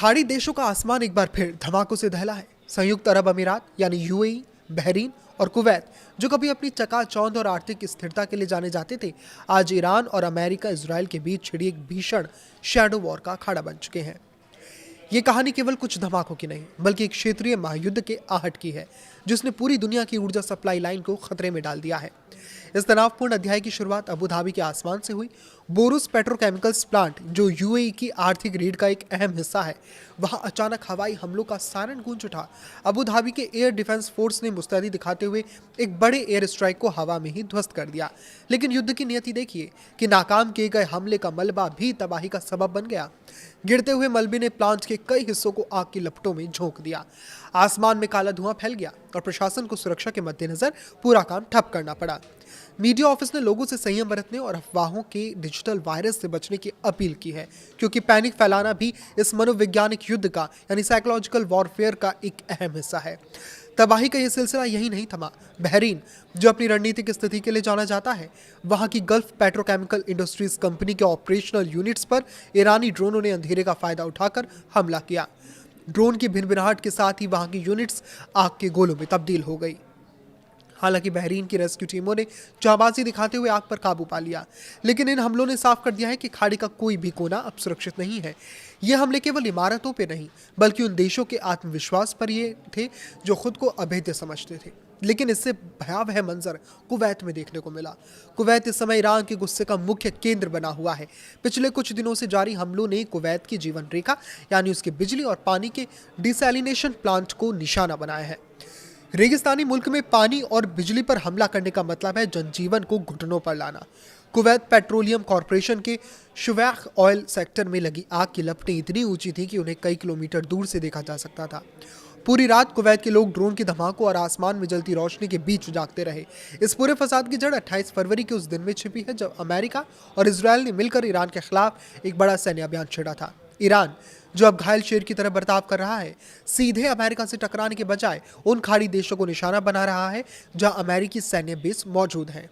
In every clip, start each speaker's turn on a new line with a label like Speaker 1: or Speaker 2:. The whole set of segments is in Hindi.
Speaker 1: खाड़ी देशों का आसमान एक बार फिर धमाकों से दहला है। संयुक्त अरब अमीरात यानी यूएई, बहरीन और कुवैत, जो कभी अपनी चकाचौंध और आर्थिक स्थिरता के लिए जाने जाते थे, आज ईरान और अमेरिका इजराइल के बीच छिड़ी एक भीषण शैडो वॉर का अखाड़ा बन चुके हैं। ये कहानी केवल कुछ धमाकों की नहीं, बल्कि एक क्षेत्रीय महायुद्ध के आहट की है, जिसने पूरी दुनिया की ऊर्जा सप्लाई लाइन को खतरे में डाल दिया है। इस तनावपूर्ण अध्याय की शुरुआत अबू धाबी के आसमान से हुई। बोरुस पेट्रोकेमिकल्स प्लांट, जो यूएई की आर्थिक रीढ़ का एक अहम हिस्सा है, वहां अचानक हवाई हमलों का सायरन गूंज उठा। अबू धाबी के एयर डिफेंस फोर्स ने मुस्तैदी दिखाते हुए एक बड़े एयर स्ट्राइक को हवा में ही ध्वस्त कर दिया। लेकिन युद्ध की नियति देखिए कि नाकाम किए गए हमले का मलबा भी तबाही का सबब बन गया। गिरते हुए मलबे ने प्लांट के कई हिस्सों को आग की लपटों में झोंक दिया। आसमान में काला धुआं फैल गया और प्रशासन को सुरक्षा के मद्देनजर पूरा काम ठप करना पड़ा। मीडिया ऑफिस ने लोगों से संयम बरतने और अफवाहों के डिजिटल वायरस से बचने की अपील की है, क्योंकि पैनिक फैलाना भी इस मनोवैज्ञानिक युद्ध का यानी साइकोलॉजिकल वॉरफेयर का एक अहम हिस्सा है। तबाही का यह सिलसिला यही नहीं थमा। बहरीन, जो अपनी रणनीतिक स्थिति के लिए जाना जाता है, वहां की गल्फ पेट्रोकेमिकल इंडस्ट्रीज कंपनी के ऑपरेशनल यूनिट्स पर ईरानी ड्रोनों ने अंधेरे का फायदा उठाकर हमला किया। ड्रोन की भिनभिनाहट के साथ ही वहां की यूनिट्स आग के गोलों में तब्दील हो गई। हालांकि बहरीन की रेस्क्यू टीमों ने जाबाजी दिखाते हुए आग पर काबू पा लिया, लेकिन इन हमलों ने साफ कर दिया है कि खाड़ी का कोई भी कोना अब सुरक्षित नहीं है। ये हमले केवल इमारतों पे नहीं, बल्कि उन देशों के आत्मविश्वास पर ये थे जो खुद को अभेद्य समझते थे। लेकिन इससे भयावह मंजर कुवैत में देखने को मिला। कुवैत इस समय ईरान के गुस्से का मुख्य केंद्र बना हुआ है। पिछले कुछ दिनों से जारी हमलों ने कुवैत की जीवन रेखा यानी उसके बिजली और पानी के डिसैलिनेशन प्लांट को निशाना बनाया है। रेगिस्तानी मुल्क में पानी और बिजली पर हमला करने का मतलब है जनजीवन को घुटनों पर लाना। कुवैत पेट्रोलियम कॉरपोरेशन के शुवैख ऑयल सेक्टर में लगी आग की लपटें इतनी ऊंची थी कि उन्हें कई किलोमीटर दूर से देखा जा सकता था। पूरी रात कुवैत के लोग ड्रोन के धमाकों और आसमान में जलती रोशनी के बीच जागते रहे। इस पूरे फसाद की जड़ 28 फरवरी के उस दिन में छिपी है, जब अमेरिका और इजराइल ने मिलकर ईरान के खिलाफ एक बड़ा सैन्य अभियान छेड़ा था। ईरान, जो अब घायल शेर की तरह बर्ताव कर रहा है, सीधे अमेरिका से टकराने के बजाय उन खाड़ी देशों को निशाना बना रहा है जहां अमेरिकी सैन्य बेस मौजूद हैं।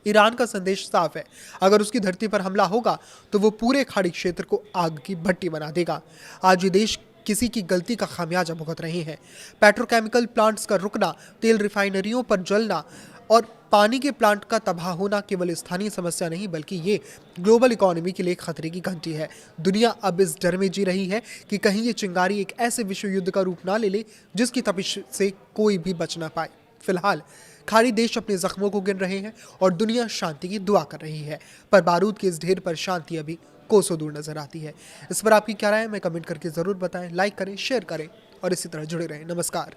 Speaker 1: ईरान का संदेश साफ है, अगर उसकी धरती पर हमला होगा तो वो पूरे खाड़ी क्षेत्र को आग की भट्टी बना देगा। आज ये देश किसी की गलती का खामियाजा भुगत रहे हैं। पेट्रोकेमिकल प्लांट्स का रुकना, तेल रिफाइनरियों पर जलना और पानी के प्लांट का तबाह होना केवल स्थानीय समस्या नहीं, बल्कि ये ग्लोबल इकोनॉमी के लिए खतरे की घंटी है। दुनिया अब इस डर में जी रही है कि कहीं ये चिंगारी एक ऐसे विश्व युद्ध का रूप ना ले ले जिसकी तपिश से कोई भी बच ना पाए। फिलहाल खाड़ी देश अपने जख्मों को गिन रहे हैं और दुनिया शांति की दुआ कर रही है, पर बारूद के इस ढेर पर शांति अभी कोसों दूर नजर आती है। इस पर आपकी क्या राय है, मैं कमेंट करके जरूर बताएं। लाइक करें, शेयर करें और इसी तरह जुड़े रहें। नमस्कार।